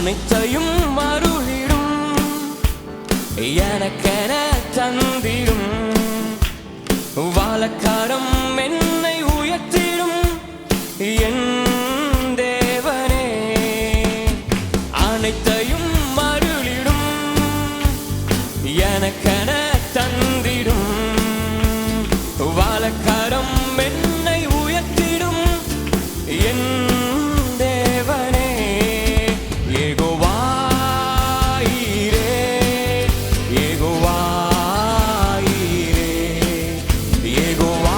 அனைத்தையும் அருளிடும் எனக்கென தந்திடும் வாழக்காரம் என்னை உயர்த்திடும் என் தேவனே அனைத்தையும் அருளிடும் எனக்கென தந்திடும் வாழக்காரம் என்னை உயர்த்திடும் என் தேவனே யெகோவா ஈரே யெகோவா ஈரே யெகோவா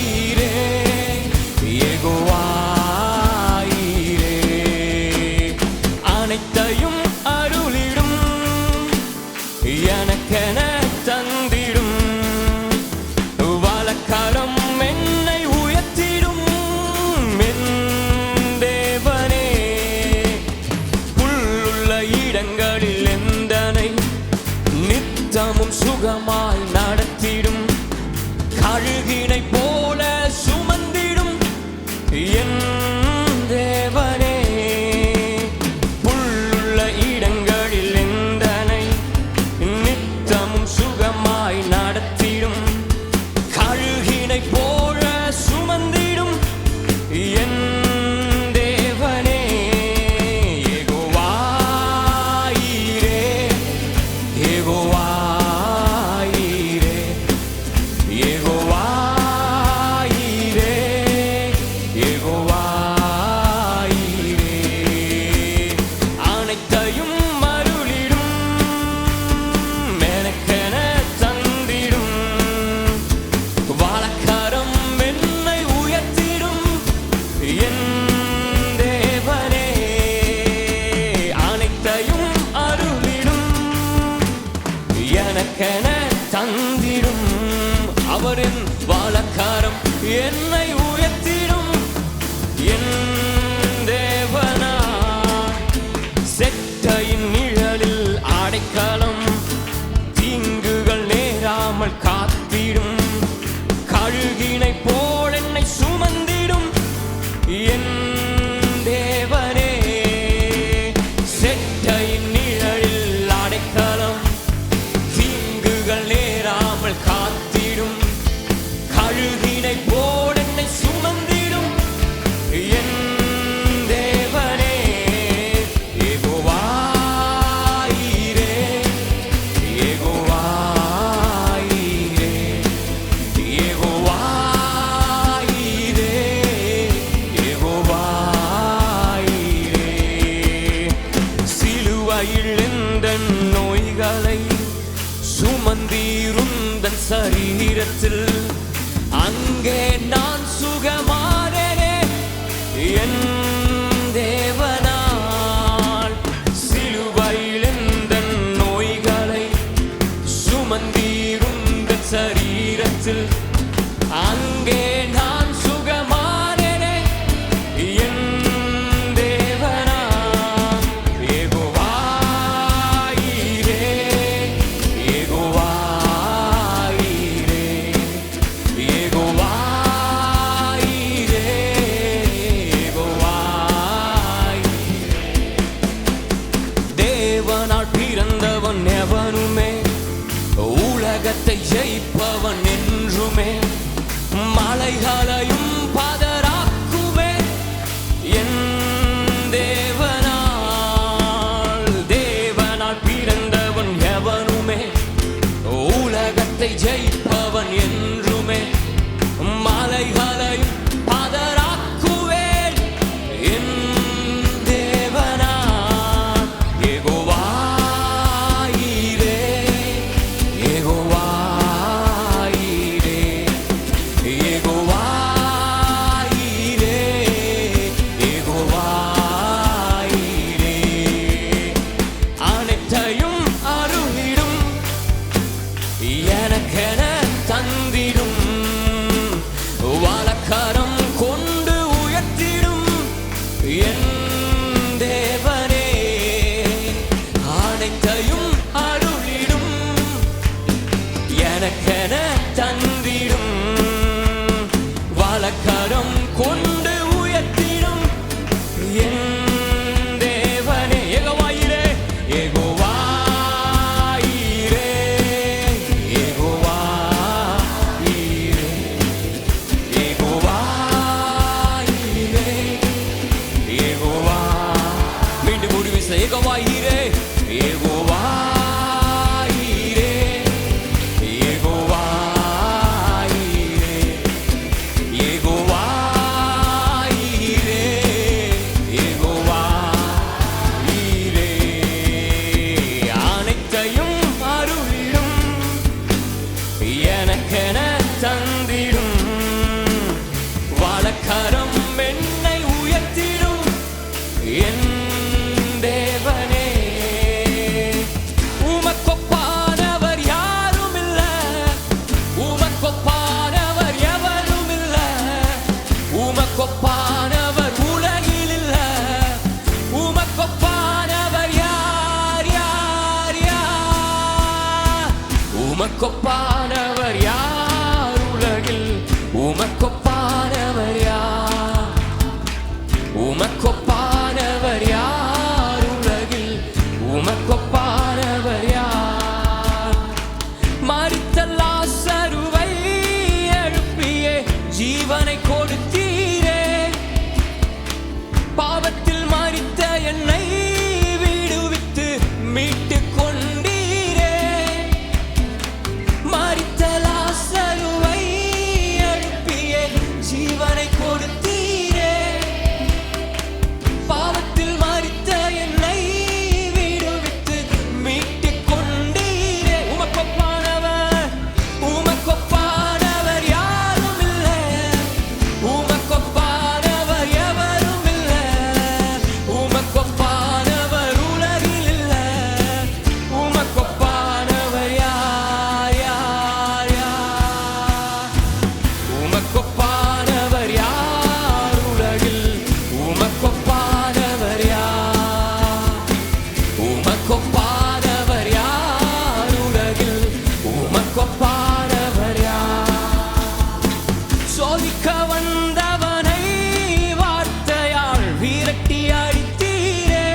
ஈரே யெகோவா ஈரே அனைத்தையும் அருளிடும் எனக்கென தந்திடும் வாழக்காரம் என்னை உயர்த்திடும் என் தேவனே புல்லுள்ள இடங்களில் எந்தனை நித்தமும் சுகமாய் நடத்திடும் கழுகினை போல சுமந்திடும் என் தேவனே புல்லுள்ள இடங்களில் எந்தனை நித்தமும் சுகமாய் நடத்திடும் கழுகினை போல சுமந்திடும் என் தேவனே யெகோவா ஈரே யெகோவா ஈரே யெகோவா ஈரே யெகோவா ஈரே அனைத்தையும் அருளிடும் எனக்கென தந்திடும் வாழக்காரம் என்னை உயர்த்திடும் என் தேவனே அனைத்தையும் அருளிடும் எனக்கென தந்திடும் அவரின் வாழக்காரம் என்னை உயர்த்திடும் என் தேவனா செட்டையின் நிழலில் அடைக்கலம் தீங்குகள் நேராமல் காத்திடும் கழுகினை போல் என்னை சுமந்திடும் என் தேவனே செட்டையின் நிழலில் அடைக்கலம் தீங்குகள் நேராமல் காத்திடும் கழுகினை போல் என்னை சுமந்திடும் என் தேவனே யெகோவா ஈரே யெகோவா ஈரே யெகோவா ஈரே யெகோவா ஈரே சிலுவையில் எந்தன் நோய்களை சுமந்தீருந்தன் சரீரத்தில் அங்கே நான் சுகமானேனே என் தேவனால் சிலுவையில் எந்தன் நோய்களை சுமந்தீருந்தன் சரீரத்தில் அங்கே நான் சுகமானேனே என் தேவனா யெகோவா ஈரே யெகோவா ஈரே யெகோவா ஈரே யெகோவா ஈரே தேவனால் பிறந்தவன் எவனுமே உலகத்தை ஜெயிப்பவன் என்றுமே மலைகளையும் பதராக்குமே என் தேவனால் பிறந்தவன் எவனுமே உலகத்தை ஜெயிப்பவன் என்றுமே மலைகளையும் பதராக்குவேன் என் தேவனா யெகோவா ஈரே யெகோவா ஈரே யெகோவா ஈரே யெகோவா ஈரே அனைத்தையும் அருளிடும் எனக்கென தந்திடும் வாழக்காரம் கொண்டு உயர்த்திடும் என் தேவனே அனைத்தையும் அருளிடும் எனக்கென தந்திடும் வாழக்காரம் கொண்டு உயர்த்திடும் என் தேவ அருளிடும் எனக்கென தந்திடும் வலக்கரம் என்னை உயர்த்திடும் என் தேவனே. உமக்கொப்பானவர் யாரும் இல்ல, உமக்கொப்பானவர் எவரும் இல்ல, உமக்கொப்பானவர் உலகில் இல்ல, உமக்கொப்பானவர் யார் யார் யார், உமக்கொப்பானவர் யார் உலகில், உமக்கொப்பானவர் யார், உமக்கொப்பானவர் யார் உலகில், உமக்கொப்பானவர் யார். மரித்த லாசருவை எழுப்பியே ஜீவனை கொடுத்தீரே, பாவத்தில் மரித்த என்னை விடுவித்து மீட்டுக் கொண்டீரே. மரித்த லாசருவை எழுப்பியே ஜீவனை கொடுத்தீரே, பாவத்தில் மரித்த என்னை விடுவித்து மீட்டுக் கொண்டீரே. உமக்கொப்பானவர், உமக்கொப்பானவர் யாரும் இல்ல, உமக்கொப்பானவர் எவரும் இல்ல, உமக்கொப்பானவர் உலகில் இல்ல, உமக்கொப்பானவர் யார் யார் யார், உமக்கொப்பானவர் யார் உலகில், உமக்கொப்பானவர் யார், உமக்கொப்பானவர் யார் உலகில், உமக்கொப்பானவர் யார். சோதிக்க வந்தவனை வார்த்தையால் விரட்டி அடித்தீரே,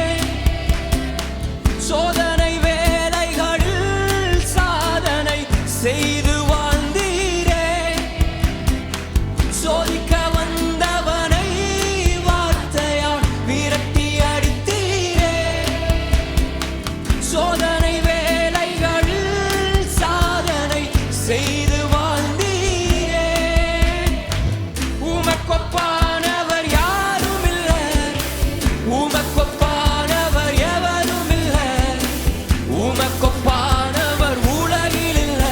சோதனை வேலைகளில் சாதனை செய்து வாழ்ந்தீரே. சோதிக்க வந்தவனை வார்த்தையால் விரட்டி அடித்தீரே, சோதனை வேலைகளில் சாதனை செய்து வாழ்ந்தீரே. உமக்கொப்பானவர் யாரும் இல்ல, உமக்கொப்பானவர் எவரும் இல்ல, உமக்கொப்பானவர் உலகில் இல்ல,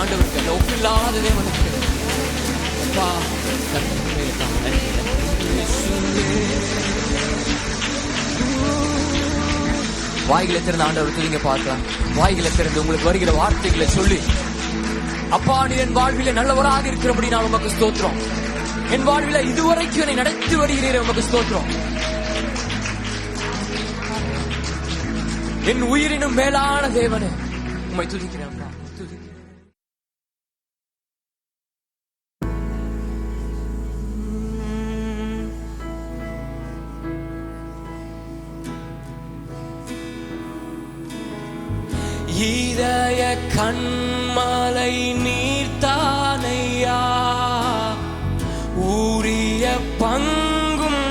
ஆண்டவருக்கு அந்த ஒப்பில்லாத தேவனுக்கு அப்பா வாய்களை திறந்த ஆண்டவர் துதிங்க பார்க்கலாம். வாய்களை திறந்து உங்களுக்கு வருகிற வார்த்தைகளை சொல்லி, அப்பா நீ என் வாழ்வில நல்லவராக இருக்கிறபடி நான் உமக்கு ஸ்தோத்திரம். என் வாழ்வில இதுவரைக்கும் என்னை நடத்தி வருகிறீர், உமக்கு ஸ்தோத்திரம். என் உயிரினும் மேலான தேவனே உம்மை துதிக்கிறேன். இதய கண்மலை நீர்த்தானையா, ஊரிய பங்கும்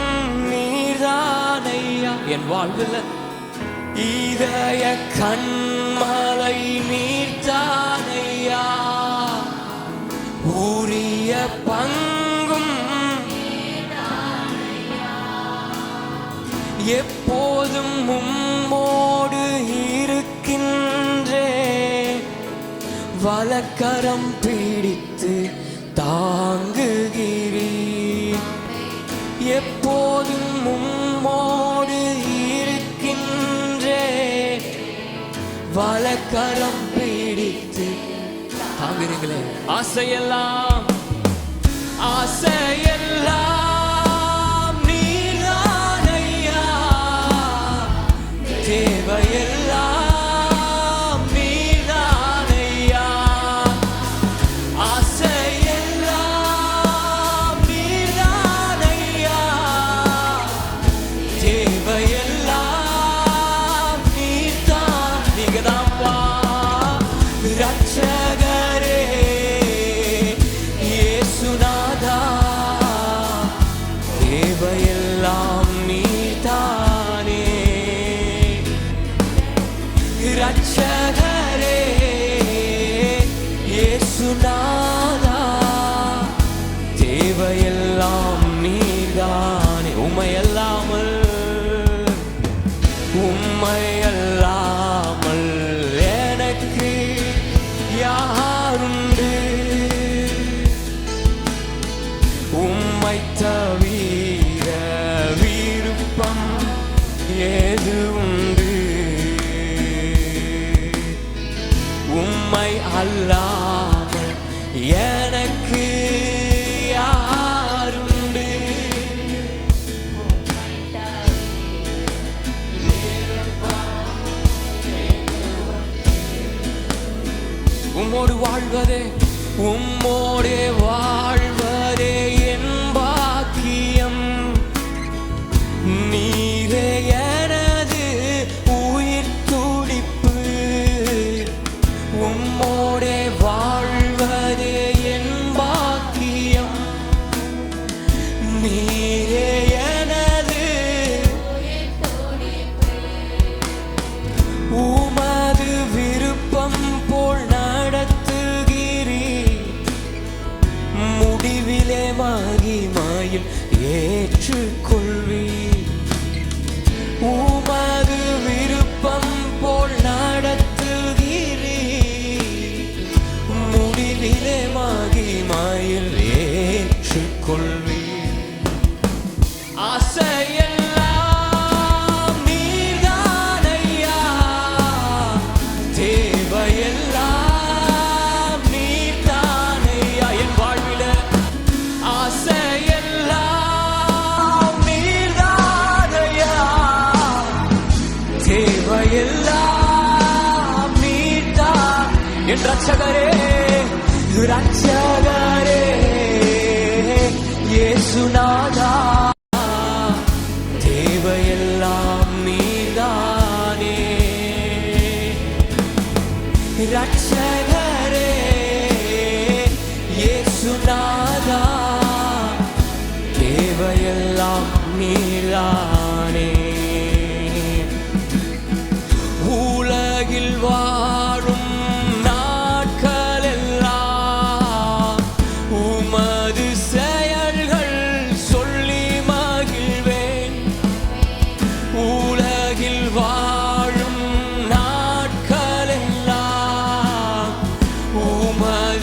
நீர்தானையா என் வாழ்வில். இதய கண்மலை நீர்த்தானையா, ஊரிய பங்கும் எப்போதும் உம்மோடு இருக்கின்றே, வலக்கரம் பிடித்து தாங்குகிறீர். எப்போதும் உம்மோடு இருக்கின்றே, வலக்கரம் பிடித்து தாங்குகிறீங்களே. ஆசையெல்லாம் ஆசையெல்லாம் நீரானையா, தேவையெல்லாம் நீரானையா. ஆசையெல்லாம் நீரானையா, தேவையெல்லாம் நீர்தான். நீங்கதான்ப்பா ரட்சகரே இயேசுநாதா, தேவையெல்லாம் நீர்தானே. ரட்சகரே இயேசுநாதா, தேவையெல்லாம் நீர்தானே. உம்மையல்லாமல் உம்மையல்லாமல் எனக்கு யாருண்டு, உம்மை தவிர விருப்பம் ஏது உண்டு, உம்மை அல்லாமல் எனக்கு யாருண்டு. உம்மோடு வாழ்வதே உம்மோடே வாழ்வதே என் பாக்கியம். நீரே எனது உயிர் துடிப்பு, உம்மோடே வாழ்வதே என் பாக்கியம். நீரே எனது உமது விருப்பம் போல் நடத்துகிறீர். முடிவிலே மகிமையில் ஏற்றுக்கொள்வீர். உமது விருப்பம் போல் நடத்துகிறீர். முடிவிலே மகிமையில் ஏற்றுக்கொள்வீர். ஆசையெல்லாம் நீர்தானையா, தேவையெல்லாம் நீர்தானையா என் வாழ்வில. ஆசையெல்லாம் நீர்தானையா, தேவையெல்லாம் நீர்தான் என் ரட்சகரே. ரட்சகரே இயேசுநாதா, தேவையெல்லாம் நீர்தானே. ரட்சகரே இயேசுநாதா, தேவையெல்லாம் நீர்தானே. உலகில் வாழும் நாட்களெல்லாம் உமது செயல்கள் சொல்லி மகிழ்வேன். உலகில் வாழும் நாட்களெல்லாம் உமது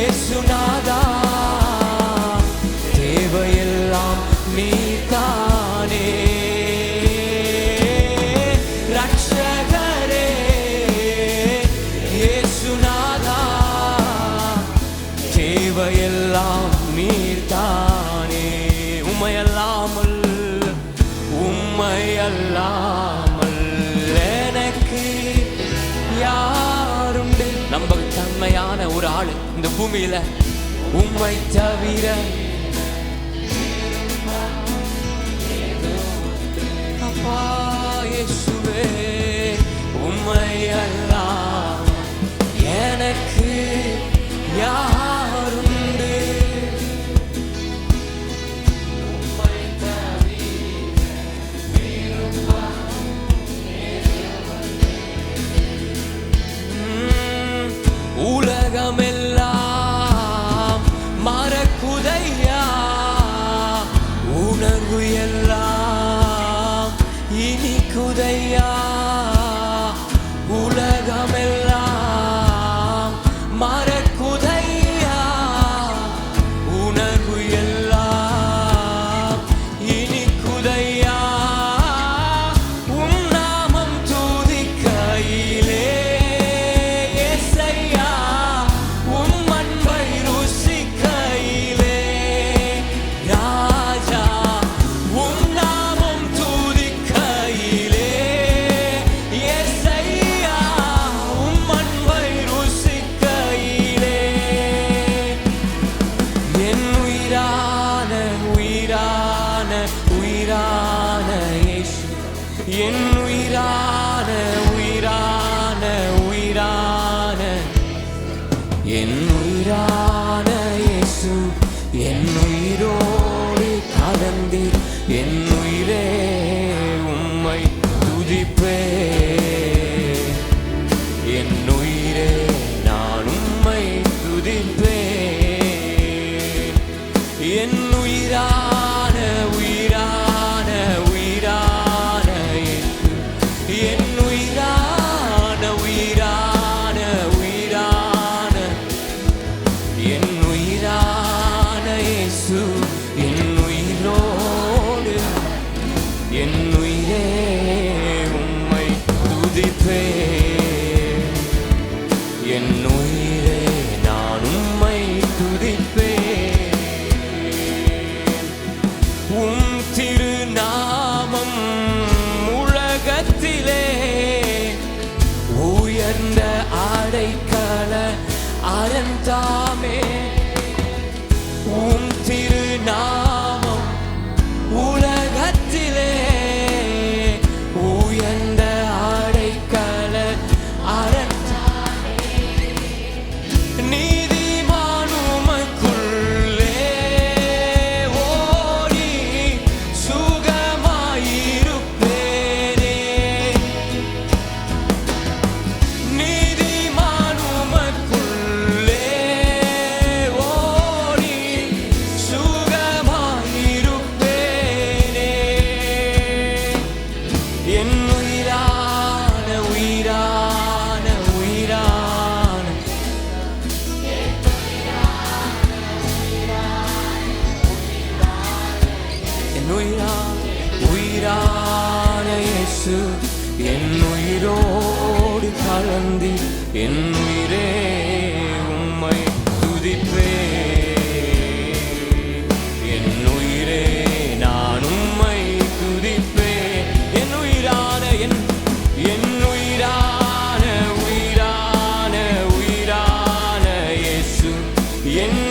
இயேசுநாதா தேவையெல்லாம் நீதானே ரட்சகரே இயேசுநாதா தேவையெல்லாம் நீதானே உம்மையல்லாமல் எனக்கு யாருண்டு நம்பகத்தன்மையான ஒரு ஆளு இந்த பூமியில உம்மை தவிர அப்பா இயேசுவே உம்மையல்லாமல் எனக்கு யாருண்டு உலகமெல்லாம் மறக்குதையா உணர்வு எல்லாம் இனிக்குதையா உலகமெல்லாம் மறக்குதையா உணர்வு எல்லாம் இனிக்குதையா உம் நாமம் துதிக்கையிலே என் உயிரான உயிரான உயிரான என் உயிரான இயேசு என் உயிரோடு கலந்தீர் என் உயிரே உம்மை துதிப்பே என் உயிரே நான் உம்மை துதிப்பே என் உயிரான உயிரான உயிரான என் உயிரான உயிரான உயிரான என் உயிரான இயேசு என் உயிரோடு என் உயிரே உம்மை துதிப்பே என் உயிரே நான் உம்மை துதிப்பே உம் திருநாமம் உலகத்திலே உயர்ந்த அடைக்கல அறந்தாமே உம் திருநாமம் உலகத்திலே உயர்ந்த அடைக்கல அறந்தாமே நீதிமான் உமக்குள்ளே ஓடி சுகமாயிருப்பேனே நீதிமான் உமக்குள்ளே ஓடி சுகமாயிருப்பேனே என் உயிரான உயிரான உயிரான என் உயிரான உயிரான இயேசு என் உயிரோடு கலந்தி என் உயிரே உம்மை துதிப்பே என் உயிரே நான் உம்மை துதிப்பே என் உயிரான என் உயிரான உயிரான உயிரான இயேசு என்